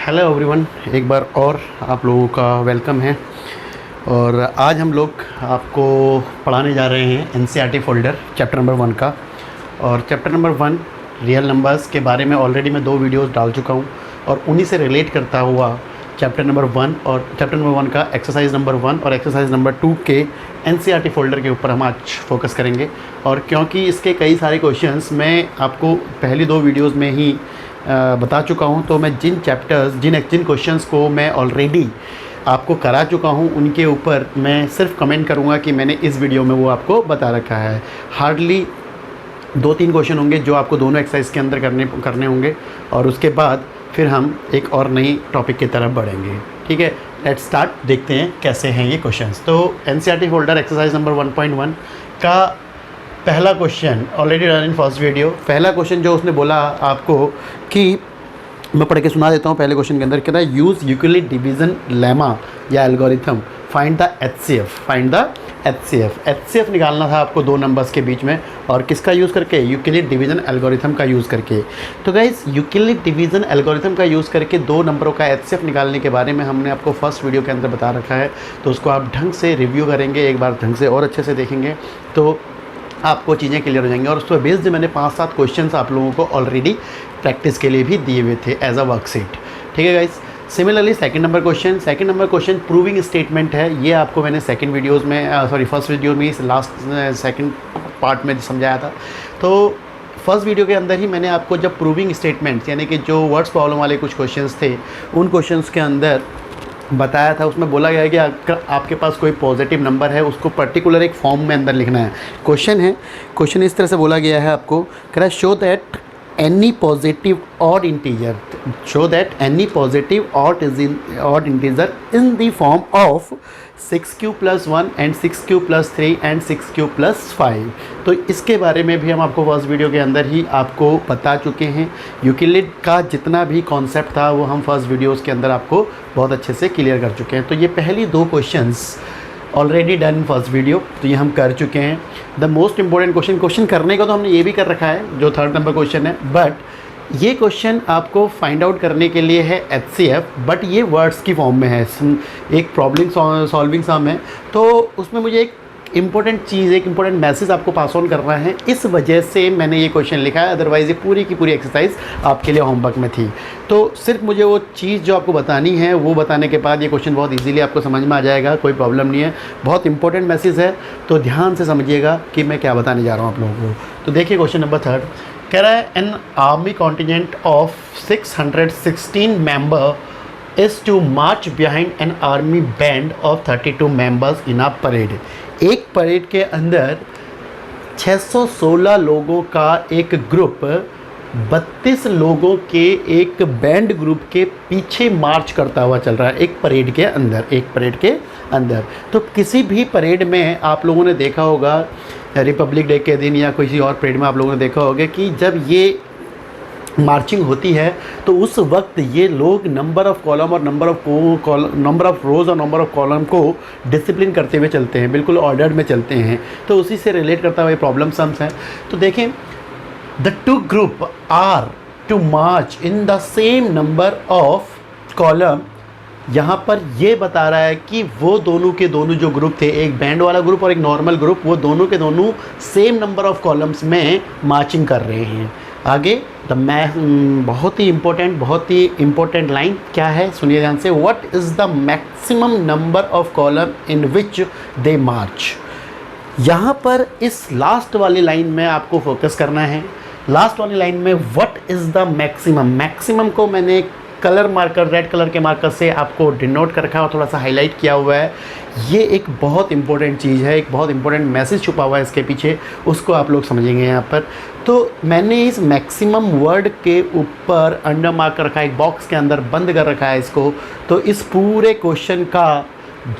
Hello everyone, एक बार और आप लोगों का वेलकम है। और आज हम लोग आपको पढ़ाने जा रहे हैं एनसीईआरटी फोल्डर चैप्टर नंबर 1 का। और चैप्टर नंबर 1 रियल नंबर्स के बारे में ऑलरेडी मैं 2 वीडियोस डाल चुका हूं और उन्हीं से रिलेट करता हुआ चैप्टर नंबर 1 और चैप्टर नंबर 1 का एक्सरसाइज नंबर 1 और एक्सरसाइज नंबर 2 के एनसीईआरटी फोल्डर के ऊपर हम आज फोकस करेंगे। और क्योंकि इसके कई सारे क्वेश्चंस मैं आपको पहली 2 वीडियोज़ में ही बता चुका हूं, तो मैं जिन क्वेश्चंस को मैं ऑलरेडी आपको करा चुका हूं उनके ऊपर मैं सिर्फ कमेंट करूंगा कि मैंने इस वीडियो में वो आपको बता रखा है। हार्डली 2-3 क्वेश्चन होंगे जो आपको दोनों एक्सरसाइज के अंदर करने होंगे और उसके बाद फिर हम एक और नई टॉपिक की तरफ बढ़ेंगे। ठीक है, लेट्स स्टार्ट। देखते हैं कैसे हैं ये क्वेश्चंस। तो एनसीईआरटी फोल्डर एक्सरसाइज नंबर 1.1 का पहला question already done in first video. पहला क्वेश्चन जो उसने बोला आपको कि मैं पढ़ के सुना देता हूँ। पहले क्वेश्चन के अंदर कहता है यूज़ यूक्लिड डिवीज़न लेमा या एल्गोरिथम फाइंड द एचसीएफ निकालना था आपको 2 नंबर्स के बीच में। और किसका यूज़ करके? यूक्लिड डिवीज़न एल्गोरिथम का यूज़ करके। तो गाइस, यूक्लिड डिवीज़न एल्गोरिथम का यूज़ करके 2 नंबरों का एचसीएफ निकालने के बारे में हमने आपको फर्स्ट वीडियो के अंदर बता रखा है। तो उसको आप ढंग से रिव्यू करेंगे, एक बार ढंग से और अच्छे से देखेंगे तो आपको चीज़ें क्लियर हो जाएंगी। और उस पर बेस्ड मैंने 5-7 क्वेश्चंस आप लोगों को ऑलरेडी प्रैक्टिस के लिए भी दिए हुए थे एज अ वर्कशीट। ठीक है guys. Similarly second number question proving statement है। ये आपको मैंने फर्स्ट वीडियो में सेकंड पार्ट में समझाया था। तो फर्स्ट वीडियो के अंदर ही मैंने आपको जब प्रूविंग स्टेटमेंट्स यानी कि जो वर्ड्स प्रॉब्लम वाले कुछ क्वेश्चंस थे उन क्वेश्चंस के अंदर बताया था। उसमें बोला गया है कि अगर आपके पास कोई पॉजिटिव नंबर है उसको पर्टिकुलर एक फॉर्म में अंदर लिखना है। क्वेश्चन इस तरह से बोला गया है आपको, कह रहा है show that any positive odd integer in the form of 6q + 1 and 6q + 3 and 6q + 5। तो इसके बारे में भी हम आपको फर्स्ट वीडियो के अंदर ही आपको बता चुके हैं। यूक्लिड का जितना भी कॉन्सेप्ट था वो हम फर्स्ट वीडियोस के अंदर आपको बहुत अच्छे से क्लियर कर चुके हैं। तो ये पहली 2 questions already done first video, तो ये हम कर चुके हैं। द मोस्ट इंपॉर्टेंट क्वेश्चन करने का तो हमने ये भी कर रखा है जो 3rd नंबर क्वेश्चन है, बट ये क्वेश्चन आपको फाइंड आउट करने के लिए है एचसीएफ, बट ये वर्ड्स की फॉर्म में है। एक प्रॉब्लम सॉल्विंग सम है, तो उसमें मुझे एक इम्पोर्टेंट मैसेज आपको पास ऑन करना है। इस वजह से मैंने ये क्वेश्चन लिखा है, अदरवाइज़ ये पूरी की पूरी एक्सरसाइज आपके लिए होमवर्क में थी। तो सिर्फ मुझे वो चीज़ जो आपको बतानी है वो बताने के बाद ये क्वेश्चन बहुत इजीली आपको समझ में आ जाएगा, कोई प्रॉब्लम नहीं है। बहुत इंपॉर्टेंट मैसेज है, तो ध्यान से समझिएगा कि मैं क्या बताने जा रहा हूँ आप लोगों को। तो देखिए क्वेश्चन नंबर 3 कह रहा है an army contingent of 616 member is to march behind an army band of 32 members in a parade. एक परेड के अंदर 616 लोगों का एक ग्रुप 32 लोगों के एक बैंड ग्रुप के पीछे मार्च करता हुआ चल रहा है एक परेड के अंदर। तो किसी भी परेड में आप लोगों ने देखा होगा, रिपब्लिक डे के दिन या किसी और परेड में आप लोगों ने देखा होगा कि जब ये मार्चिंग होती है तो उस वक्त ये लोग नंबर ऑफ़ कॉलम और नंबर ऑफ़ रोज़ और नंबर ऑफ़ कॉलम को डिसिप्लिन करते हुए चलते हैं, बिल्कुल ऑर्डर में चलते हैं। तो उसी से रिलेट करता हुआ ये प्रॉब्लम सम्स हैं। तो देखें, the 2 group are to march in the same number of column. यहाँ पर ये बता रहा है कि वो दोनों के दोनों जो ग्रुप थे, एक बैंड वाला ग्रुप और एक नॉर्मल ग्रुप, वो दोनों के दोनों सेम नंबर ऑफ़ कॉलम्स में मार्चिंग कर रहे हैं। आगे बहुत ही इम्पोर्टेंट लाइन क्या है, सुनिए ध्यान से। What is the maximum number of column in which they march. यहाँ पर इस लास्ट वाली लाइन में आपको फोकस करना है। लास्ट वाली लाइन में व्हाट इज़ द मैक्सिमम को मैंने रेड कलर के मार्कर से आपको डिनोट कर रखा है और थोड़ा सा हाईलाइट किया हुआ है। ये एक बहुत इंपॉर्टेंट चीज़ है, एक बहुत इंपॉर्टेंट मैसेज छुपा हुआ है इसके पीछे, उसको आप लोग समझेंगे यहाँ पर। तो मैंने इस मैक्सिमम वर्ड के ऊपर अंडर मार्क कर रखा है, एक बॉक्स के अंदर बंद कर रखा है इसको। तो इस पूरे क्वेश्चन का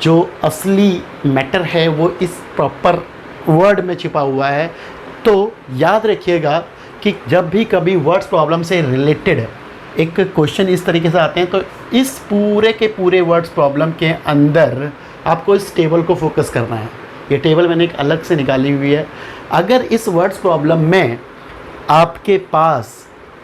जो असली मैटर है वो इस प्रॉपर वर्ड में छिपा हुआ है। तो याद रखिएगा कि जब भी कभी वर्ड्स प्रॉब्लम से रिलेटेड एक क्वेश्चन इस तरीके से आते हैं तो इस पूरे के पूरे वर्ड्स प्रॉब्लम के अंदर आपको इस टेबल को फोकस करना है। ये टेबल मैंने एक अलग से निकाली हुई है। अगर इस वर्ड्स प्रॉब्लम में आपके पास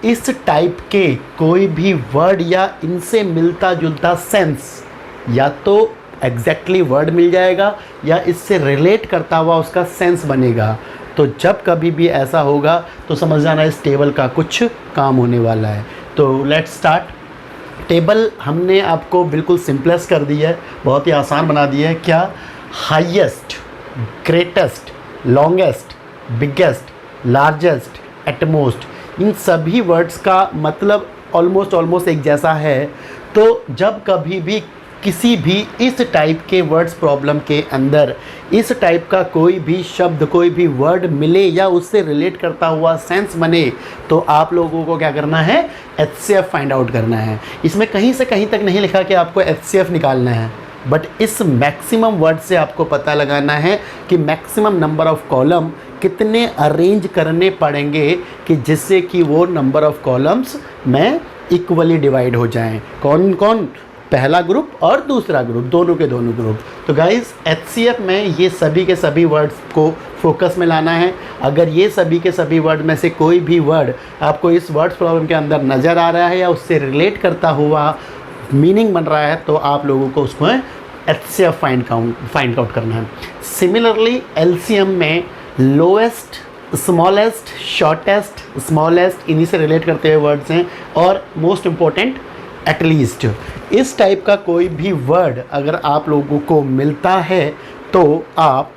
इस टाइप के कोई भी वर्ड या इनसे मिलता जुलता सेंस, या तो एग्जैक्टली वर्ड मिल जाएगा या इससे रिलेट करता हुआ उसका सेंस बनेगा। तो जब कभी भी ऐसा होगा तो समझ जाना इस टेबल का कुछ काम होने वाला है। तो लेट्स स्टार्ट। टेबल हमने आपको बिल्कुल सिंपलेस्ट कर दी है, बहुत ही आसान बना दी है। क्या? Highest, greatest, longest, biggest, largest, utmost, इन सभी वर्ड्स का मतलब ऑलमोस्ट एक जैसा है। तो जब कभी भी किसी भी इस टाइप के वर्ड्स प्रॉब्लम के अंदर इस टाइप का कोई भी शब्द, कोई भी वर्ड मिले या उससे रिलेट करता हुआ सेंस बने, तो आप लोगों को क्या करना है? HCF फाइंड आउट करना है। इसमें कहीं से कहीं तक नहीं लिखा कि आपको HCF निकालना है, बट इस मैक्सिमम वर्ड से आपको पता लगाना है कि मैक्सिमम नंबर ऑफ कॉलम कितने अरेंज करने पड़ेंगे कि जिससे कि वो नंबर ऑफ कॉलम्स में इक्वली डिवाइड हो जाएं। कौन कौन? पहला ग्रुप और दूसरा ग्रुप, दोनों के दोनों ग्रुप। तो गाइस HCF में ये सभी के सभी वर्ड्स को फोकस में लाना है। अगर ये सभी के सभी वर्ड में से कोई भी वर्ड आपको इस वर्ड्स प्रॉब्लम के अंदर नज़र आ रहा है या उससे रिलेट करता हुआ मीनिंग बन रहा है, तो आप लोगों को उसको HCF फाइंड आउट करना है। सिमिलरली LCM में लोएस्ट, स्मॉलेस्ट, शॉर्टेस्ट, स्मॉलेस्ट, इन्हीं से रिलेट करते हुए वर्ड्स हैं। और मोस्ट इम्पोर्टेंट एटलीस्ट, इस टाइप का कोई भी वर्ड अगर आप लोगों को मिलता है तो आप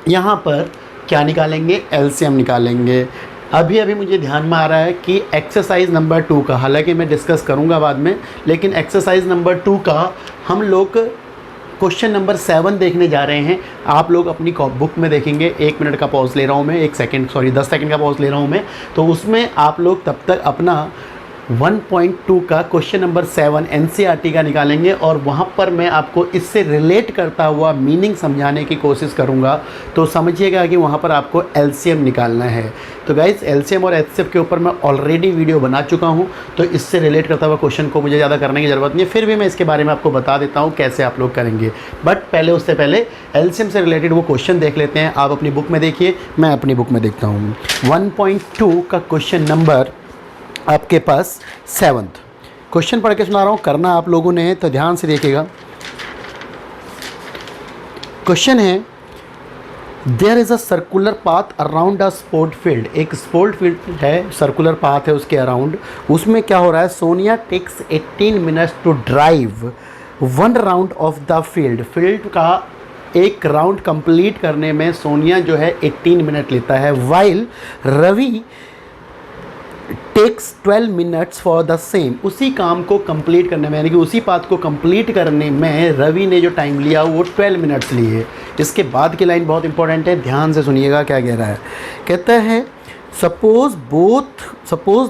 यहाँ पर क्या निकालेंगे? LCM निकालेंगे। अभी मुझे ध्यान में आ रहा है कि एक्सरसाइज नंबर 2 का, हालांकि मैं डिस्कस करूँगा बाद में, लेकिन एक्सरसाइज नंबर 2 का हम लोग क्वेश्चन नंबर 7 देखने जा रहे हैं। आप लोग अपनी बुक में देखेंगे। 1 मिनट का पॉज ले रहा हूँ मैं, 10 सेकंड का पॉज ले रहा हूँ मैं। तो उसमें आप लोग तब तक अपना 1.2 का क्वेश्चन नंबर 7 NCERT का निकालेंगे और वहाँ पर मैं आपको इससे रिलेट करता हुआ मीनिंग समझाने की कोशिश करूँगा। तो समझिएगा कि वहाँ पर आपको LCM निकालना है। तो गाइस LCM और HCF के ऊपर मैं ऑलरेडी वीडियो बना चुका हूँ, तो इससे रिलेट करता हुआ क्वेश्चन को मुझे ज़्यादा करने की ज़रूरत नहीं है। फिर भी मैं इसके बारे में आपको बता देता हूँ कैसे आप लोग करेंगे। बट उससे पहले LCM से रिलेटेड वो क्वेश्चन देख लेते हैं। आप अपनी बुक में देखिए, मैं अपनी बुक में देखता हूँ। 1.2 का क्वेश्चन नंबर आपके पास 7th क्वेश्चन पढ़ के सुना रहा हूँ, करना आप लोगों ने, तो ध्यान से देखिएगा। क्वेश्चन है, there is a circular path around a sport field. एक स्पोर्ट फील्ड है, सर्कुलर पाथ है उसके अराउंड। उसमें क्या हो रहा है? Sonia takes 18 minutes to drive 1 round of the field. Field का एक राउंड कंप्लीट करने में सोनिया जो है 18 मिनट लेता है। While Ravi takes 12 minutes for the same. उसी काम को कंप्लीट करने में, यानी कि उसी पाथ को कंप्लीट करने में रवि ने जो टाइम लिया वो 12 मिनट्स लिए। इसके बाद की लाइन बहुत इंपॉर्टेंट है, ध्यान से सुनिएगा क्या कह रहा है। कहता है suppose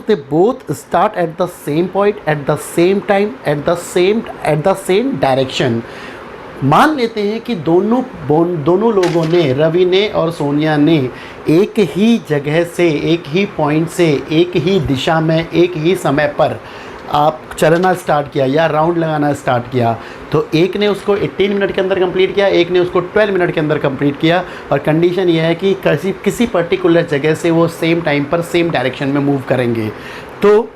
they both start at the same point at the same time at the same direction. मान लेते हैं कि दोनों लोगों ने, रवि ने और सोनिया ने, एक ही जगह से, एक ही पॉइंट से, एक ही दिशा में, एक ही समय पर आप चलना स्टार्ट किया या राउंड लगाना स्टार्ट किया। तो एक ने उसको 18 मिनट के अंदर कंप्लीट किया, एक ने उसको 12 मिनट के अंदर कंप्लीट किया। और कंडीशन ये है कि किसी पर्टिकुलर जगह से वो सेम टाइम पर सेम डायरेक्शन में मूव करेंगे। तो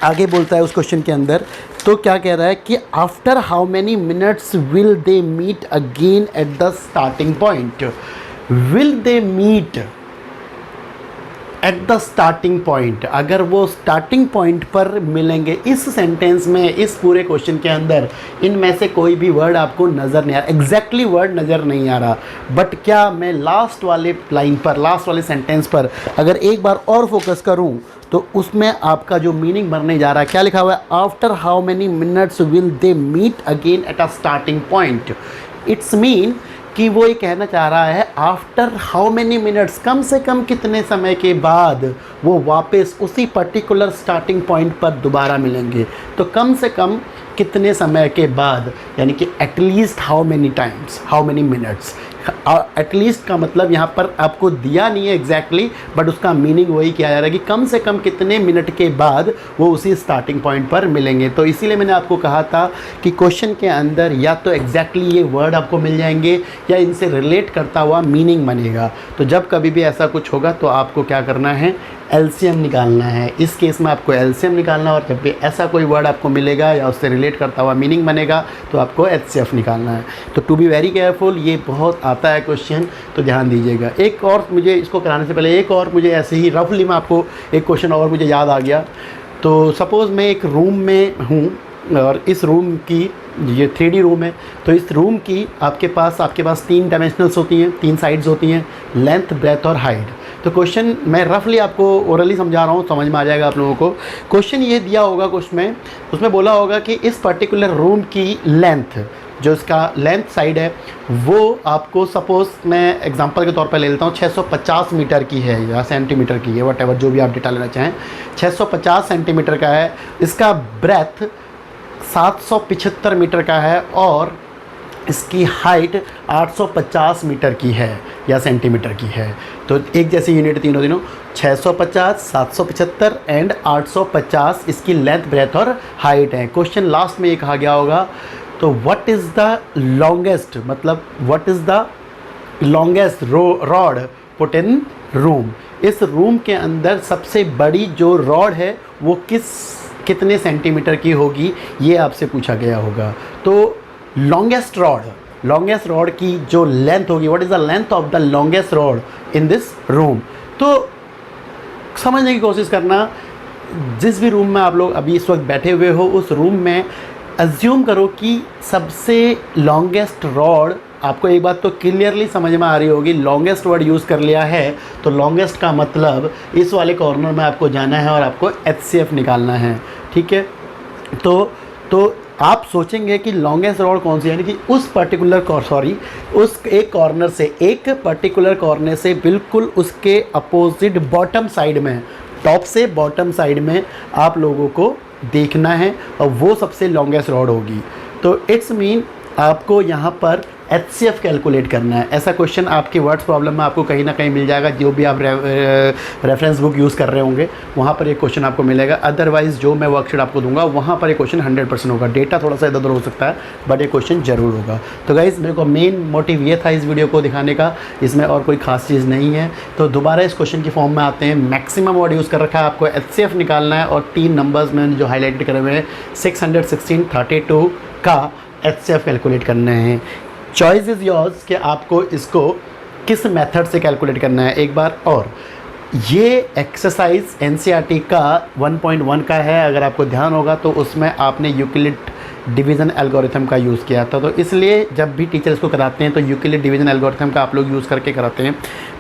आगे बोलता है उस क्वेश्चन के अंदर, तो क्या कह रहा है कि after how many minutes will they meet again at the starting point. Will they meet at the starting point, अगर वो स्टार्टिंग पॉइंट पर मिलेंगे। इस सेंटेंस में, इस पूरे क्वेश्चन के अंदर इनमें से कोई भी वर्ड आपको नज़र नहीं आ रहा, एग्जैक्टली वर्ड नज़र नहीं आ रहा। बट क्या मैं लास्ट वाले लाइन पर, लास्ट वाले सेंटेंस पर अगर एक बार और फोकस करूं तो उसमें आपका जो मीनिंग बनने जा रहा है, क्या लिखा हुआ है? After how many minutes will they meet again at a starting point. It's mean कि वो ये कहना चाह रहा है आफ्टर हाउ मैनी मिनट्स, कम से कम कितने समय के बाद वो वापस उसी पर्टिकुलर स्टार्टिंग पॉइंट पर दोबारा मिलेंगे। तो कम से कम कितने समय के बाद, यानी कि at least how many times, how many minutes. At least का मतलब यहाँ पर आपको दिया नहीं है एग्जैक्टली, बट उसका मीनिंग वही किया जा रहा है कि कम से कम कितने मिनट के बाद वो उसी स्टार्टिंग पॉइंट पर मिलेंगे। तो इसीलिए मैंने आपको कहा था कि क्वेश्चन के अंदर या तो एग्जैक्टली ये वर्ड आपको मिल जाएंगे या इनसे रिलेट करता हुआ मीनिंग बनेगा। तो जब कभी भी ऐसा कुछ होगा तो आपको क्या करना है? एलसीएम निकालना है। इस केस में आपको एलसीएम निकालना, और जब भी ऐसा कोई वर्ड आपको मिलेगा या उससे रिलेट करता हुआ मीनिंग बनेगा तो आपको एचसीएफ निकालना है। तो टू बी वेरी केयरफुल, ये बहुत आता है क्वेश्चन, तो ध्यान दीजिएगा। एक और मुझे इसको कराने से पहले एक और मुझे ऐसे ही रफली मैं आपको एक क्वेश्चन और मुझे याद आ गया। तो सपोज़ मैं एक रूम में हूँ और इस रूम की ये 3D रूम है, तो इस रूम की आपके पास 3 डायमेंशनल्स होती हैं, 3 साइड्स होती हैं, लेंथ, ब्रेथ और हाइट। तो क्वेश्चन मैं रफली आपको ओरली समझा रहा हूँ, समझ में आ जाएगा आप लोगों को। क्वेश्चन ये दिया होगा कुछ में, उसमें बोला होगा कि इस पर्टिकुलर रूम की लेंथ, जो इसका लेंथ साइड है वो आपको, सपोज़ मैं एग्जांपल के तौर पर ले लेता हूँ, 650 मीटर की है या सेंटीमीटर की है, वट एवर जो भी आप डेटा लेना चाहें, 650 सेंटीमीटर का है। इसका ब्रेथ 775 मीटर का है और इसकी हाइट 850 मीटर की है या सेंटीमीटर की है। तो एक जैसी यूनिट तीनों 650, 775 एंड 850 इसकी लेंथ, ब्रेथ और हाइट है। क्वेश्चन लास्ट में ये कहा गया होगा, तो व्हाट इज़ द लॉन्गेस्ट, मतलब what is the longest rod put in room. इस रूम के अंदर सबसे बड़ी जो रॉड है वो कितने सेंटीमीटर की होगी, ये आपसे पूछा गया होगा। तो लॉन्गेस्ट रॉड की जो लेंथ होगी, what is the length of the longest rod in this room. तो समझने की कोशिश करना, जिस भी रूम में आप लोग अभी इस वक्त बैठे हुए हो, उस रूम में अज्यूम करो कि सबसे लॉन्गेस्ट रॉड, आपको एक बात तो क्लियरली समझ में आ रही होगी, लॉन्गेस्ट वर्ड यूज़ कर लिया है तो लॉन्गेस्ट का मतलब इस वाले कॉर्नर में आपको जाना है और आपको एचसीएफ निकालना है, ठीक है। तो आप सोचेंगे कि लॉन्गेस्ट रॉड कौन सी है, यानी कि उस एक कॉर्नर से, एक पर्टिकुलर कॉर्नर से बिल्कुल उसके अपोजिट बॉटम साइड में, टॉप से बॉटम साइड में आप लोगों को देखना है और वो सबसे लॉन्गेस्ट रॉड होगी। तो इट्स मीन आपको यहाँ पर एचसीएफ कैलकुलेट करना है। ऐसा क्वेश्चन आपके वर्ड्स प्रॉब्लम में आपको कहीं ना कहीं मिल जाएगा, जो भी आप रेफरेंस बुक यूज़ कर रहे होंगे वहाँ पर एक क्वेश्चन आपको मिलेगा। अदरवाइज़ जो मैं वर्कशीट आपको दूंगा वहाँ पर एक क्वेश्चन 100% होगा। डेटा थोड़ा सा इधर उधर हो सकता है बट ये क्वेश्चन ज़रूर होगा। तो गाइज़, मेरे को मेन मोटिव ये था इस वीडियो को दिखाने का, इसमें और कोई खास चीज़ नहीं है। तो दोबारा इस क्वेश्चन की फॉर्म में आते हैं। मैक्सिमम वर्ड यूज़ कर रखा है, आपको एचसीएफ निकालना है और 3 नंबर्स में जो हाईलाइटेड करे हुए हैं 616, 32 का एचसीएफ कैलकुलेट करना है। चॉइस इज़ योर्स कि आपको इसको किस मेथड से कैलकुलेट करना है। एक बार और, ये एक्सरसाइज एनसीईआरटी का 1.1 का है, अगर आपको ध्यान होगा तो उसमें आपने यूक्लिड डिवीज़न एल्गोरिथम का यूज़ किया था। तो इसलिए जब भी टीचर इसको कराते हैं तो यूक्लिड डिवीज़न एल्गोरिथम का आप लोग यूज़ करके कराते हैं।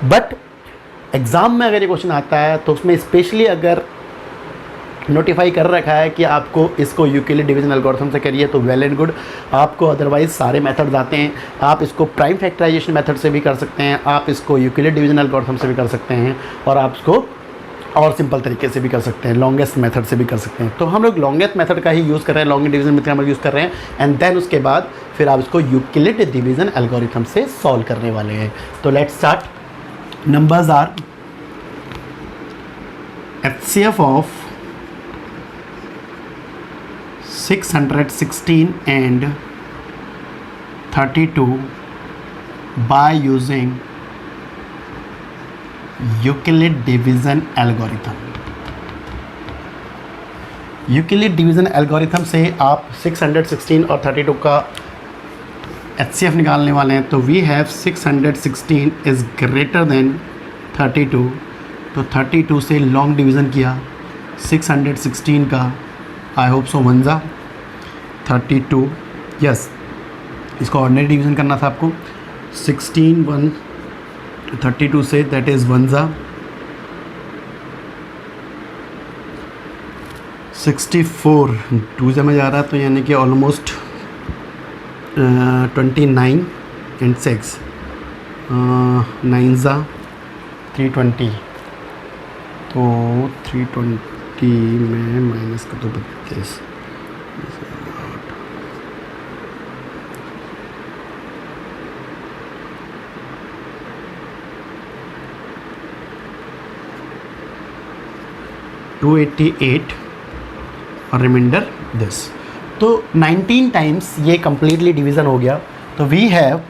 बट एग्ज़ाम में अगर ये क्वेश्चन आता है तो उसमें स्पेशली अगर नोटिफाई कर रखा है कि आपको इसको यूक्लिड डिवीज़न एल्गोरिथम से करिए तो वेल एंड गुड। आपको अदरवाइज़ सारे मेथड्स आते हैं। आप इसको प्राइम फैक्टराइजेशन मेथड से भी कर सकते हैं, आप इसको यूक्लिड डिवीज़न एल्गोरिथम से भी कर सकते हैं, और आप इसको और सिंपल तरीके से भी कर सकते हैं, लॉन्गेस्ट मेथड से भी कर सकते हैं। तो हम लोग लॉन्गेस्ट मेथड का ही यूज़ कर रहे हैं, लॉन्गेस्ट डिवीज़न मेथड हम यूज़ कर रहे हैं, एंड देन उसके बाद फिर आप इसको यूक्लिड डिवीज़न एल्गोरिथम से सॉल्व करने वाले हैं। तो let's start. Numbers are HCF of 616 and 32 by using Euclid division algorithm। Euclid division algorithm से आप 616 और 32 का एचसीएफ निकालने वाले हैं। तो we have 616 is greater than 32, तो 32 से लॉन्ग डिवीज़न किया 616 का, आई होप सो वंजा 32, यस, इसको ऑर्डिनरी डिवीज़न करना था आपको। 16 1 32 से, दैट इज़ वंजा 64, 2 से में जा रहा, तो यानी कि ऑलमोस्ट 29 एंड 6 9 ज़ा 320, तो 320 में माइनस कर दो 32, 288 और रिमाइंडर दिस। तो 19 टाइम्स ये कम्प्लीटली डिवीज़न हो गया। तो वी हैव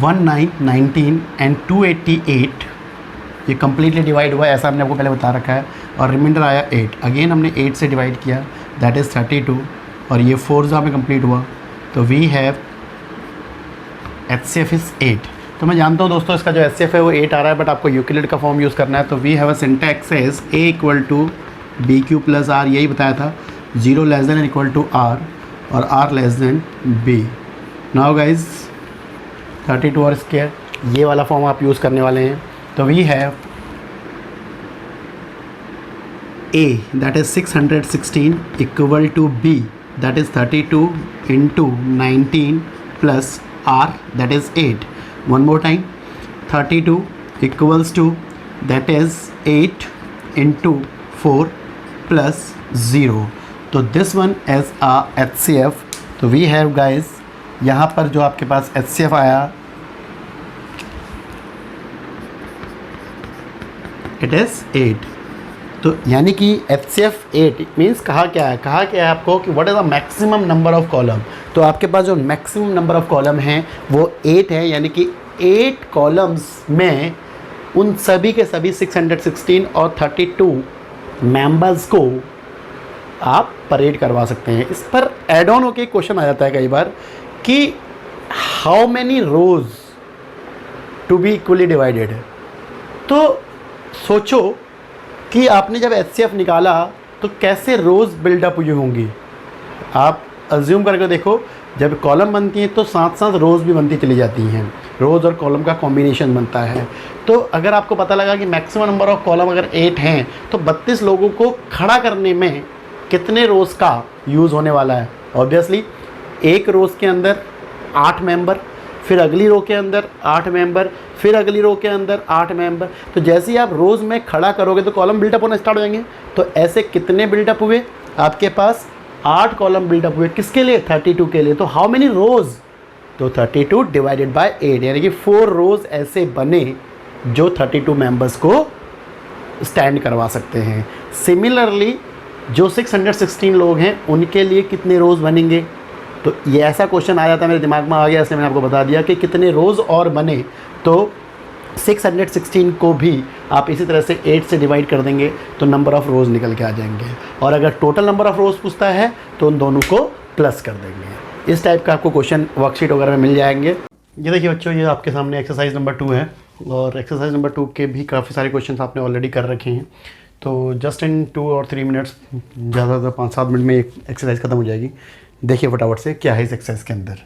19 19 एंड 288 ये कम्प्लीटली डिवाइड हुआ, ऐसा हमने आपको पहले बता रखा है। और रिमाइंडर आया 8, अगेन हमने 8 से डिवाइड किया, दैट इज़ 32, और ये 4 में कंप्लीट हुआ। तो वी हैव HCF इज़ 8। तो मैं जानता हूँ दोस्तों इसका जो HCF है वो 8 आ रहा है, बट आपको यूक्लिड का फॉर्म यूज़ करना है। तो we have a syntax is A = BQ + R, यही बताया था, 0 <= R और R B। नाउ गाइज 32 और स्क्वायर, ये वाला फॉर्म आप यूज़ करने वाले हैं। तो we have A that is 616 = B that is 32 × 19 plus R that is 8. One more time, 32 = that is 8 × 4 plus 0. तो this one as a HCF. तो we have guys यहाँ पर जो आपके पास HCF आया, इट इज़ 8। तो यानी कि HCF 8 मीन्स कहा क्या है आपको कि what is the maximum number of column. तो आपके पास जो मैक्सिमम नंबर ऑफ कॉलम हैं वो 8 है, यानी कि 8 कॉलम्स में उन सभी के सभी 616 और 32 मेंबर्स को आप परेड करवा सकते हैं। इस पर एड ऑन होके क्वेश्चन आ जाता है कई बार कि how many rows to be equally divided. तो सोचो कि आपने जब HCF निकाला तो कैसे रोज़ बिल्डअप हुई होंगी। आप अज्यूम करके देखो, जब कॉलम बनती हैं तो साथ साथ रोज़ भी बनती चली जाती हैं, रोज़ और कॉलम का कॉम्बिनेशन बनता है। तो अगर आपको पता लगा कि मैक्सिमम नंबर ऑफ कॉलम अगर 8 हैं तो 32 लोगों को खड़ा करने में कितने रोज़ का यूज़ होने वाला है। ऑब्वियसली एक रोज़ के अंदर 8 मेंबर, फिर अगली रो के अंदर 8 मेंबर, फिर अगली रो के अंदर 8 मेंबर। तो जैसे ही आप रोज़ में खड़ा करोगे तो कॉलम बिल्डअप होना स्टार्ट हो जाएंगे। तो ऐसे कितने बिल्डअप हुए, आपके पास 8 कॉलम बिल्डअप हुए, किसके लिए, 32 के लिए। तो हाउ मेनी रोज़, तो 32 / 8, यानी कि 4 रोज़ ऐसे बने जो 32 मेंबर्स को स्टैंड करवा सकते हैं। सिमिलरली जो 616 लोग हैं उनके लिए कितने रोज़ बनेंगे। तो ये ऐसा क्वेश्चन आ जाता है, मेरे दिमाग में आ गया, इसलिए मैंने आपको बता दिया कि कितने रोज़ और बने। तो 616 को भी आप इसी तरह से 8 से डिवाइड कर देंगे तो नंबर ऑफ़ रोज़ निकल के आ जाएंगे। और अगर टोटल नंबर ऑफ़ रोज़ पूछता है तो उन दोनों को प्लस कर देंगे। इस टाइप का आपको क्वेश्चन वर्कशीट वगैरह में मिल जाएंगे। ये देखिए बच्चों, ये आपके सामने एक्सरसाइज नंबर 2 है, और एक्सरसाइज नंबर 2 के भी काफ़ी सारे क्वेश्चन आपने ऑलरेडी कर रखे हैं। तो जस्ट इन 2 और 3 मिनट्स, ज़्यादा 5-7 मिनट में एक एक्सरसाइज खत्म हो जाएगी। देखिए फटाफट से क्या है इस एक्सरसाइज के अंदर।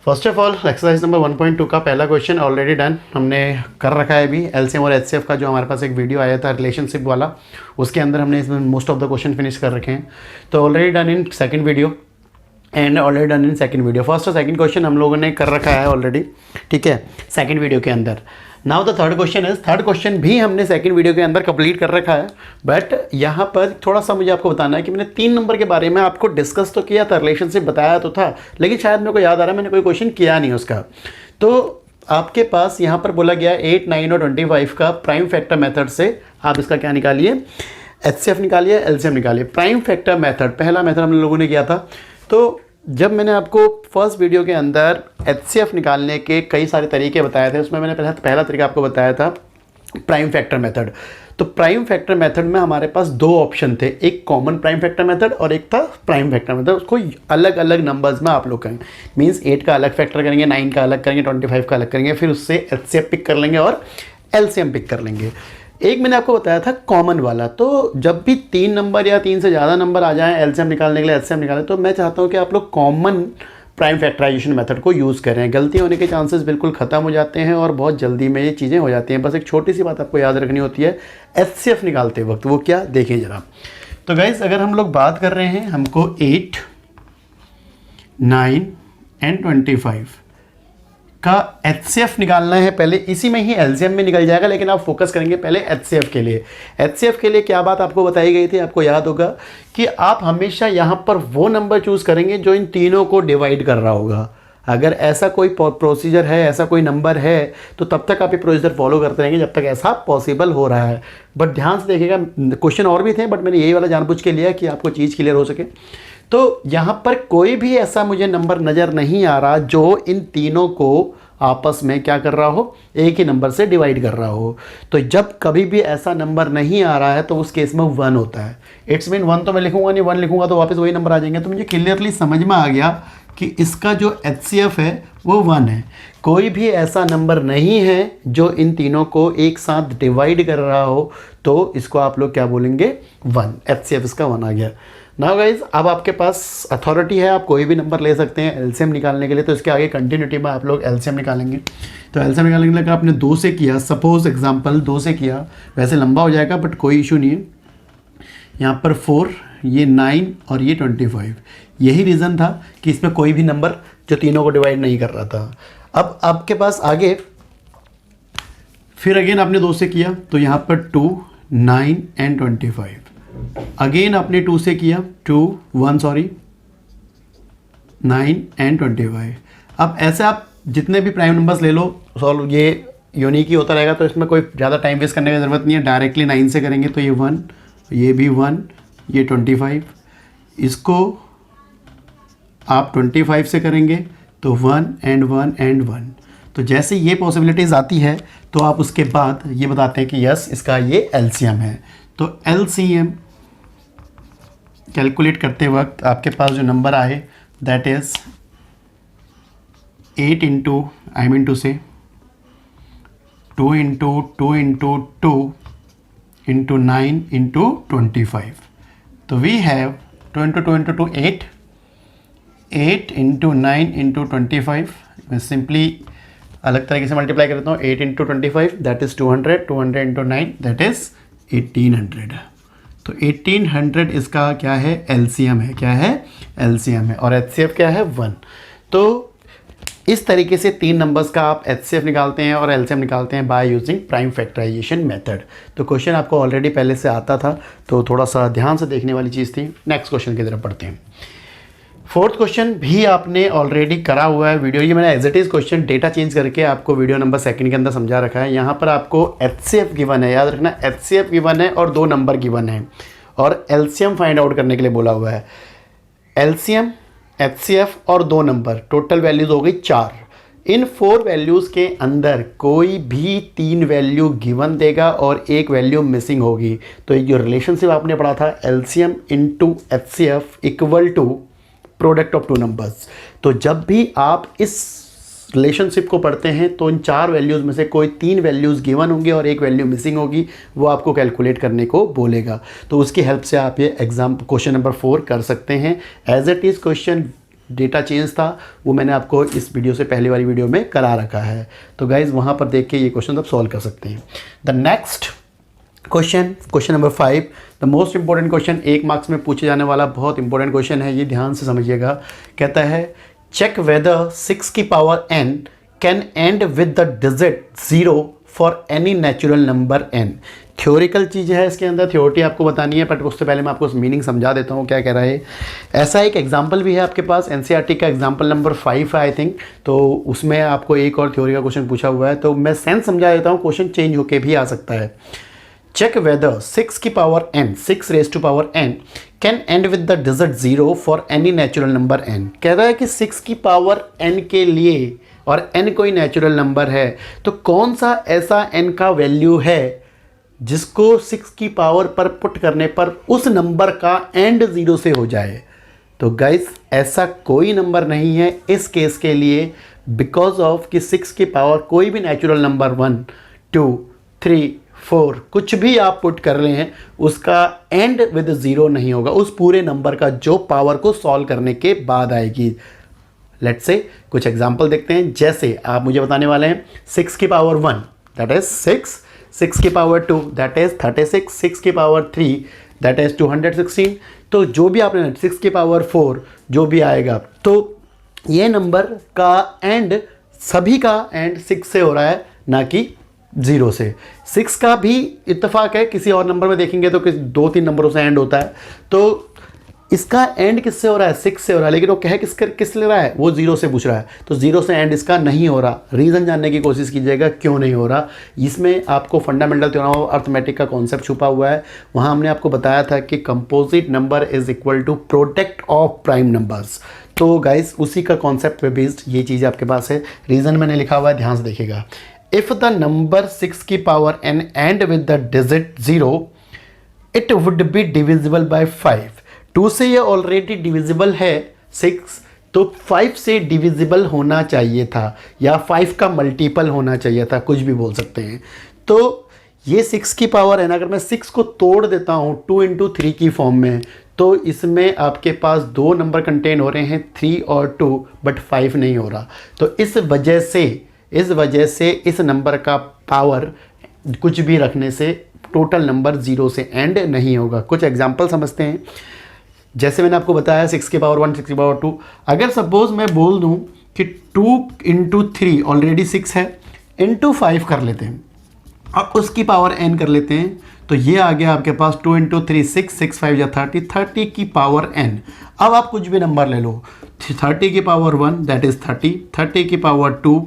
First of all exercise number 1.2 का पहला क्वेश्चन ऑलरेडी डन हमने कर रखा है अभी। LCM और HCF का जो हमारे पास एक वीडियो आया था रिलेशनशिप वाला, उसके अंदर हमने इसमें most of the question finish कर रखे हैं। तो already done in second video and already done in second video. First और सेकंड क्वेश्चन हम लोगों ने कर रखा है ऑलरेडी, ठीक है, सेकंड वीडियो के अंदर। Now the third question is, third question भी हमने सेकंड वीडियो के अंदर कंप्लीट कर रखा है। बट यहाँ पर थोड़ा सा मुझे आपको बताना है कि मैंने 3 नंबर के बारे में आपको डिस्कस तो किया था, रिलेशनशिप बताया तो था, लेकिन शायद मेरे को याद आ रहा है मैंने कोई क्वेश्चन किया नहीं उसका। तो आपके पास यहाँ पर बोला गया 8, 9 और 25 का प्राइम फैक्टर मेथड से आप इसका क्या निकालिए, HCF निकालिए, LCM निकालिए। प्राइम फैक्टर मेथड पहला मेथड हम लोगों ने किया था। तो जब मैंने आपको फर्स्ट वीडियो के अंदर HCF निकालने के कई सारे तरीके बताए थे, उसमें मैंने पहला तरीका आपको बताया था प्राइम फैक्टर मेथड। तो प्राइम फैक्टर मेथड में हमारे पास 2 ऑप्शन थे, एक कॉमन प्राइम फैक्टर मेथड और एक था प्राइम फैक्टर मेथड। उसको अलग अलग नंबर्स में आप लोग करेंगे, मीन्स 8 का अलग फैक्टर करेंगे, 9 का अलग करेंगे, 25 का अलग करेंगे, फिर उससे HCF पिक कर लेंगे और LCM पिक कर लेंगे। एक मैंने आपको बताया था कॉमन वाला। तो जब भी 3 नंबर या 3 से ज़्यादा नंबर आ जाएं LCM निकालने के लिए, HCM निकालें, तो मैं चाहता हूं कि आप लोग कॉमन प्राइम फैक्टराइजेशन मेथड को यूज़ करें। गलती होने के चांसेस बिल्कुल ख़त्म हो जाते हैं और बहुत जल्दी में ये चीज़ें हो जाती हैं। बस एक छोटी सी बात आपको याद रखनी होती है HCF निकालते वक्त, वो क्या, देखिए ज़रा। तो गाइज़ अगर हम लोग बात कर रहे हैं, हमको 8, 9 एंड 25 का HCF निकालना है। पहले इसी में ही LCM में निकल जाएगा, लेकिन आप फोकस करेंगे पहले HCF के लिए। HCF के लिए क्या बात आपको बताई गई थी, आपको याद होगा कि आप हमेशा यहाँ पर वो नंबर चूज़ करेंगे जो इन तीनों को डिवाइड कर रहा होगा। अगर ऐसा कोई प्रोसीजर है, ऐसा कोई नंबर है, तो तब तक आप ये प्रोसीजर फॉलो करते रहेंगे जब तक ऐसा पॉसिबल हो रहा है। बट ध्यान से देखिएगा, क्वेश्चन और भी थे बट मैंने यही वाला जानबूझ के लिया कि आपको चीज़ क्लियर हो सके। तो यहाँ पर कोई भी ऐसा मुझे नंबर नज़र नहीं आ रहा जो इन तीनों को आपस में क्या कर रहा हो, एक ही नंबर से डिवाइड कर रहा हो। तो जब कभी भी ऐसा नंबर नहीं आ रहा है तो उस केस में 1 होता है। इट्स मीन 1 तो मैं लिखूंगा नहीं, 1 लिखूंगा तो वापस वही नंबर आ जाएंगे। तो मुझे क्लियरली समझ में आ गया कि इसका जो HCF है वो 1 है। कोई भी ऐसा नंबर नहीं है जो इन तीनों को एक साथ डिवाइड कर रहा हो, तो इसको आप लोग क्या बोलेंगे, 1। HCF इसका 1 आ गया। नाउ गाइज, अब आपके पास अथॉरिटी है, आप कोई भी नंबर ले सकते हैं एलसीएम निकालने के लिए। तो इसके आगे कंटिन्यूटी में आप लोग एलसीएम निकालेंगे। तो एलसीएम निकालने के लिए अगर आपने 2 से किया, सपोज एग्जांपल 2 से किया, वैसे लंबा हो जाएगा बट कोई इशू नहीं है। यहाँ पर 4, ये 9 और ये 25। यही रीज़न था कि इसमें कोई भी नंबर जो तीनों को डिवाइड नहीं कर रहा था। अब आपके पास आगे फिर अगेन आपने 2 से किया, तो यहाँ पर 2, 9 एंड 25। अगेन आपने 2 से किया, 9 एंड 25। अब ऐसे आप जितने भी प्राइम नंबर्स ले लो, सॉल्व ये यूनिक ही होता रहेगा। तो इसमें कोई ज़्यादा टाइम वेस्ट करने की ज़रूरत नहीं है। डायरेक्टली 9 से करेंगे तो ये 1, ये भी 1, ये 25। इसको आप 25 से करेंगे तो 1 एंड 1 एंड 1। तो जैसे ये पॉसिबिलिटीज़ आती है तो आप उसके बाद ये बताते हैं कि यस इसका ये एलसीएम है। तो एलसीएम कैलकुलेट करते वक्त आपके पास जो नंबर आए that is 8 into, I mean two से 2 इंटू 2 इंटू 2 इंटू 9 इंटू 25। तो we have 2 into 2 into 2 8, 8 into 9 into 25। मैं सिंपली अलग तरीके से मल्टीप्लाई करता हूँ, 8 into 25 that is 200, 200 into 9 that is 1800। तो 1800 इसका क्या है, एलसीएम है। क्या है, एलसीएम है। और एचसीएफ क्या है, 1। तो इस तरीके से 3 नंबर्स का आप एचसीएफ निकालते हैं और एलसीएम निकालते हैं by using prime factorisation method. तो क्वेश्चन आपको ऑलरेडी पहले से आता था, तो थोड़ा सा ध्यान से देखने वाली चीज़ थी। नेक्स्ट क्वेश्चन की तरफ पढ़ते हैं। 4th क्वेश्चन भी आपने ऑलरेडी करा हुआ है वीडियो। ये मैंने as it is question data change करके आपको वीडियो नंबर 2 के अंदर समझा रखा है। यहाँ पर आपको एचसीएफ गिवन है, याद रखना एचसीएफ गिवन है और 2 नंबर गिवन है और एलसीएम फाइंड आउट करने के लिए बोला हुआ है। एलसीएम, एचसीएफ और 2 नंबर, टोटल वैल्यूज़ हो गई 4। इन 4 वैल्यूज़ के अंदर कोई भी 3 वैल्यू गिवन देगा और 1 वैल्यू मिसिंग होगी। तो ये जो रिलेशनशिप आपने पढ़ा था LCM into HCF equal to product of 2 numbers. तो जब भी आप इस रिलेशनशिप को पढ़ते हैं तो इन 4 वैल्यूज़ में से कोई 3 वैल्यूज़ गिवन होंगी और 1 वैल्यू मिसिंग होगी, वो आपको कैलकुलेट करने को बोलेगा। तो उसकी हेल्प से आप ये एग्जाम क्वेश्चन नंबर 4 कर सकते हैं। As it is question data change था, वो मैंने आपको इस वीडियो से पहले वाली वीडियो में करा रखा है। तो गाइज़ वहाँ पर देख के ये क्वेश्चन आप सॉल्व कर सकते हैं। The next question number 5, the most important question, 1 marks में पूछे जाने वाला बहुत इंपॉर्टेंट क्वेश्चन है, ये ध्यान से समझिएगा। कहता है चेक वेदर 6 की power n can end with the digit 0 for any natural number n। Theoretical चीज़ है, इसके अंदर थ्योरिटी आपको बतानी है, बट उससे पहले मैं आपको उस मीनिंग समझा देता हूँ क्या कह रहा है। ऐसा एक एग्जाम्पल भी है आपके पास, एनसीईआरटी का एग्जाम्पल नंबर 5 है आई थिंक। तो उसमें आपको एक और थ्योरी का क्वेश्चन पूछा हुआ है, तो मैं सेंस समझा देता हूँ, क्वेश्चन चेंज होके भी आ सकता है। चेक वेदर 6 की power n, 6 raise to power n can end with the digit 0 for any natural number n। कह रहा है कि 6 की पावर n के लिए, और n कोई नेचुरल नंबर है, तो कौन सा ऐसा n का वैल्यू है जिसको 6 की पावर पर पुट करने पर उस नंबर का एंड 0 से हो जाए। तो गाइस ऐसा कोई नंबर नहीं है इस केस के लिए, बिकॉज ऑफ कि 6 की पावर कोई भी नेचुरल नंबर 1, 2, 3, 4 कुछ भी आप पुट कर रहे हैं उसका एंड विद 0 नहीं होगा, उस पूरे नंबर का जो पावर को सॉल्व करने के बाद आएगी। लेट्स से कुछ एग्जांपल देखते हैं। जैसे आप मुझे बताने वाले हैं 6 की पावर 1 दैट इज 6, 6 की पावर 2 दैट इज 36, 6 की पावर 3 दैट इज 216। तो जो भी आपने 6 की पावर 4 जो भी आएगा, तो ये नंबर का एंड, सभी का एंड 6 से हो रहा है ना कि 0 से। 6 का भी इत्तेफाक है, किसी और नंबर में देखेंगे तो 2-3 नंबरों से एंड होता है। तो इसका एंड किससे हो रहा है, 6 से हो रहा है, लेकिन वो कह किस ले रहा है, वो 0 से पूछ रहा है, तो 0 से एंड इसका नहीं हो रहा। रीज़न जानने की कोशिश कीजिएगा क्यों नहीं हो रहा। इसमें आपको फंडामेंटल थ्योरम ऑफ अर्थमेटिक का कॉन्सेप्ट छुपा हुआ है। वहाँ हमने आपको बताया था कि composite number is equal to product of prime numbers. तो गाइस उसी का कॉन्सेप्ट पे बेस्ड ये चीज़ आपके पास है। रीज़न मैंने लिखा हुआ है, ध्यान से देखिएगा। इफ़ द नंबर 6 की power n and with the digit 0 it would be divisible by 5। 2 से ये ऑलरेडी डिविजिबल है 6, तो 5 से डिविजिबल होना चाहिए था, या 5 का मल्टीपल होना चाहिए था, कुछ भी बोल सकते हैं। तो ये 6 की पावर है ना, अगर मैं 6 को तोड़ देता हूँ 2 इंटू 3 की फॉर्म में, तो इसमें आपके पास दो नंबर कंटेन हो रहे हैं 3 और 2, बट 5 नहीं हो रहा। तो इस वजह से इस नंबर का पावर कुछ भी रखने से टोटल नंबर 0 से एंड नहीं होगा। कुछ एग्जांपल समझते हैं। जैसे मैंने आपको बताया 6 की पावर 1, 6 की पावर 2, अगर सपोज मैं बोल दूं कि 2 इंटू 3 ऑलरेडी 6 है, इंटू 5 कर लेते हैं और उसकी पावर n कर लेते हैं, तो ये आ गया आपके पास 2 इंटू 3 6, 6 5 या 30, 30 की पावर n। अब आप कुछ भी नंबर ले लो, 30 की पावर 1 दैट इज़ 30, 30 की पावर 2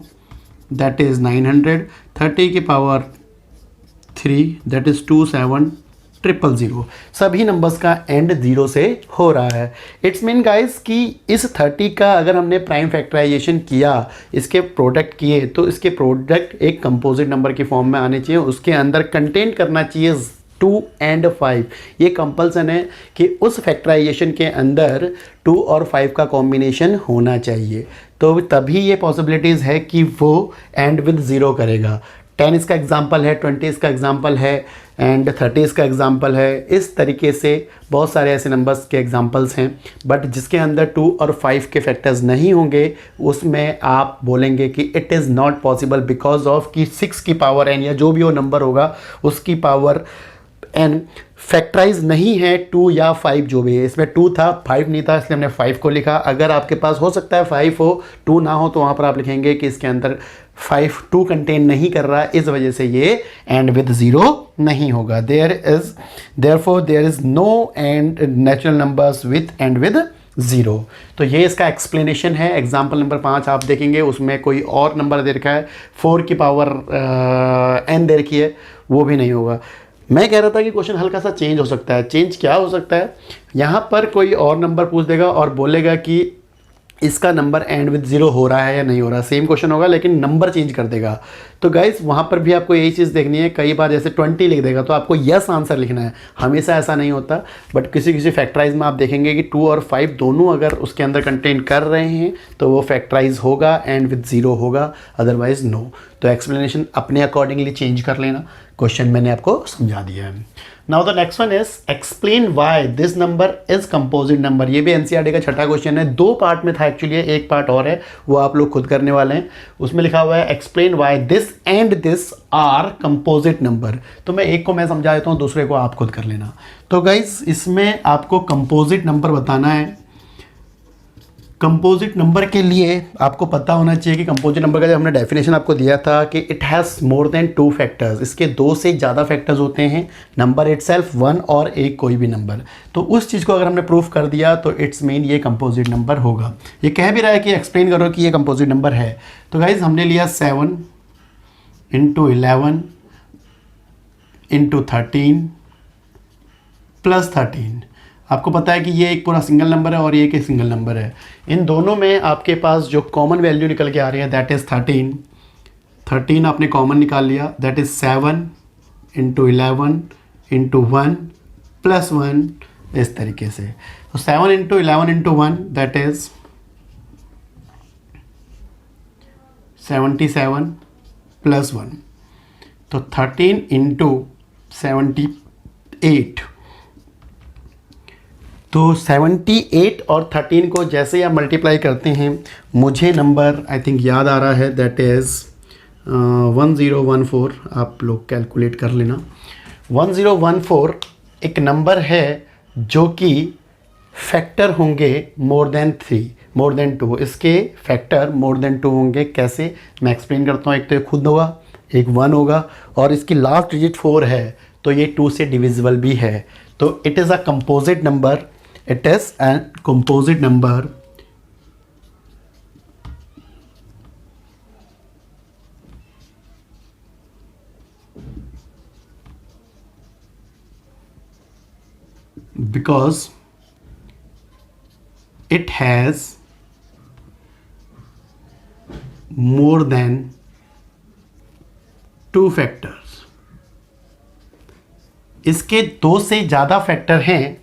दैट इज़ 900, 30 की पावर 3 दैट इज़ 27000। सभी नंबर्स का एंड 0 से हो रहा है। इट्स मीन गाइस कि इस 30 का अगर हमने प्राइम फैक्टराइजेशन किया, इसके प्रोडक्ट किए, तो इसके प्रोडक्ट एक कंपोजिट नंबर की फॉर्म में आने चाहिए, उसके अंदर कंटेन करना चाहिए 2 एंड 5। ये कंपल्सन है कि उस फैक्टराइजेशन के अंदर 2 और 5 का कॉम्बिनेशन होना चाहिए, तो तभी ये पॉसिबिलिटीज़ है कि वो एंड विद 0 करेगा। 10 इसका एग्जाम्पल है, 20 इसका एग्जाम्पल है, एंड 30 इसका एग्जाम्पल है। इस तरीके से बहुत सारे ऐसे नंबर्स के एग्जाम्पल्स हैं, बट जिसके अंदर 2 और 5 के फैक्टर्स नहीं होंगे उसमें आप बोलेंगे कि it is not possible because of कि 6 की पावर n या जो भी वो नंबर होगा उसकी पावर n फैक्टराइज नहीं है 2 या 5 जो भी है। इसमें 2 था 5 नहीं था, इसलिए हमने 5 को लिखा। अगर आपके पास हो सकता है 5 हो 2 ना हो, तो वहाँ पर आप लिखेंगे कि इसके अंदर 2 कंटेन नहीं कर रहा, इस वजह से ये एंड विद 0 नहीं होगा। Therefore there is no end natural numbers with end with 0। तो ये इसका एक्सप्लेनेशन है। एग्जाम्पल नंबर 5 आप देखेंगे, उसमें कोई और नंबर दे रखा है, 4 की पावर n दे रखी है, वो भी नहीं होगा। मैं कह रहा था कि क्वेश्चन हल्का सा चेंज हो सकता है। चेंज क्या हो सकता है, यहाँ पर कोई और नंबर पूछ देगा और बोलेगा कि इसका नंबर एंड विद 0 हो रहा है या नहीं हो रहा। सेम क्वेश्चन होगा लेकिन नंबर चेंज कर देगा। तो गाइस वहाँ पर भी आपको यही चीज़ देखनी है। कई बार जैसे 20 लिख देगा तो आपको यस आंसर लिखना है, हमेशा ऐसा नहीं होता, बट किसी किसी फैक्टराइज में आप देखेंगे कि 2 और 5 दोनों अगर उसके अंदर कंटेन कर रहे हैं तो वो फैक्टराइज होगा, एंड विद 0 होगा, अदरवाइज नो। तो एक्सप्लेनेशन अपने अकॉर्डिंगली चेंज कर लेना। क्वेश्चन मैंने आपको समझा दिया है। Now the next one is explain why this number is composite number. ये भी एनसीईआरटी का छठा क्वेश्चन है। 2 पार्ट में था एक्चुअली, एक पार्ट और है वो आप लोग खुद करने वाले हैं। उसमें लिखा हुआ है explain why this and this are composite number. तो मैं एक को मैं समझा देता हूँ, दूसरे को आप खुद कर लेना। तो गाइज इसमें आपको कंपोजिट नंबर बताना है। कंपोजिट नंबर के लिए आपको पता होना चाहिए कि कंपोजिट नंबर का जब हमने डेफिनेशन आपको दिया था कि it has more than 2 factors, इसके 2 से ज़्यादा फैक्टर्स होते हैं नंबर इटसेल्फ 1 और एक कोई भी नंबर। तो उस चीज़ को अगर हमने प्रूफ कर दिया तो इट्स मीन ये कंपोजिट नंबर होगा। ये कह भी रहा है कि एक्सप्लेन करो कि ये कंपोजिट नंबर है। तो गाइज हमने लिया 7 इंटू 11 इंटू 13 प्लस 13। आपको पता है कि ये एक पूरा सिंगल नंबर है और ये एक सिंगल नंबर है। इन दोनों में आपके पास जो कॉमन वैल्यू निकल के आ रही है दैट इज़ 13। 13 आपने कॉमन निकाल लिया, that is 7 into 11 into 1 plus 1, इस तरीके से। तो 7 into 11 into 1 that is 77 plus 1। तो 13 इंटू 78। तो 78 और 13 को जैसे ही आप मल्टीप्लाई करते हैं, मुझे नंबर आई थिंक याद आ रहा है, दैट इज़ 1014। आप लोग कैलकुलेट कर लेना। 1014 एक नंबर है जो कि फैक्टर होंगे मोर देन 3, मोर देन 2। इसके फैक्टर मोर देन 2 होंगे। कैसे, मैं एक्सप्लेन करता हूँ। एक तो ये खुद होगा, एक 1 होगा, और इसकी लास्ट डिजिट 4 है, तो ये 2 से डिविजिबल भी है। तो it is a composite number it is an composite number because it has more than two factors, इसके दो से ज़्यादा फैक्टर हैं,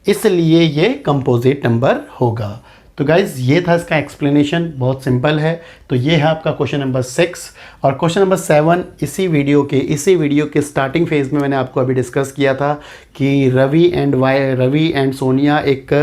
इसलिए ये कंपोजिट नंबर होगा। तो गाइज़ ये था इसका एक्सप्लेनेशन, बहुत सिंपल है। तो ये है आपका क्वेश्चन नंबर 6 और क्वेश्चन नंबर 7 इसी वीडियो के स्टार्टिंग फेज़ में मैंने आपको अभी डिस्कस किया था कि रवि एंड सोनिया एक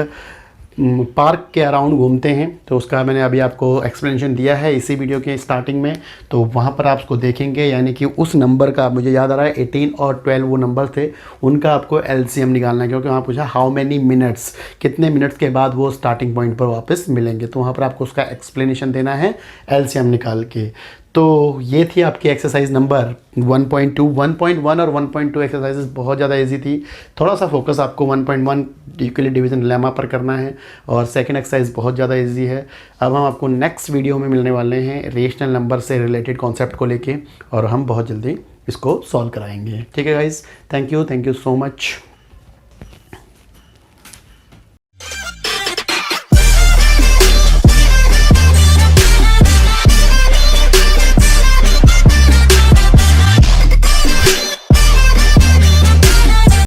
पार्क के अराउंड घूमते हैं, तो उसका मैंने अभी आपको एक्सप्लेनेशन दिया है इसी वीडियो के स्टार्टिंग में। तो वहाँ पर आप उसको देखेंगे, यानी कि उस नंबर का, मुझे याद आ रहा है 18 और 12 वो नंबर थे, उनका आपको एलसीएम निकालना है, क्योंकि वहाँ पूछा हाउ मैनी मिनट्स, कितने मिनट्स के बाद वो स्टार्टिंग पॉइंट पर वापस मिलेंगे। तो वहाँ पर आपको उसका एक्सप्लेनेशन देना है एलसीएम निकाल के। तो ये थी आपकी एक्सरसाइज नंबर 1.2, 1.1 और 1.2 एक्सरसाइजेस बहुत ज़्यादा इजी थी। थोड़ा सा फोकस आपको 1.1 यूक्लिड डिवीजन लेमा पर करना है और सेकंड एक्सरसाइज बहुत ज़्यादा इजी है। अब हम आपको नेक्स्ट वीडियो में मिलने वाले हैं रेशनल नंबर से रिलेटेड कॉन्सेप्ट को लेके, और हम बहुत जल्दी इसको सॉल्व कराएंगे। ठीक है guys, thank you so much.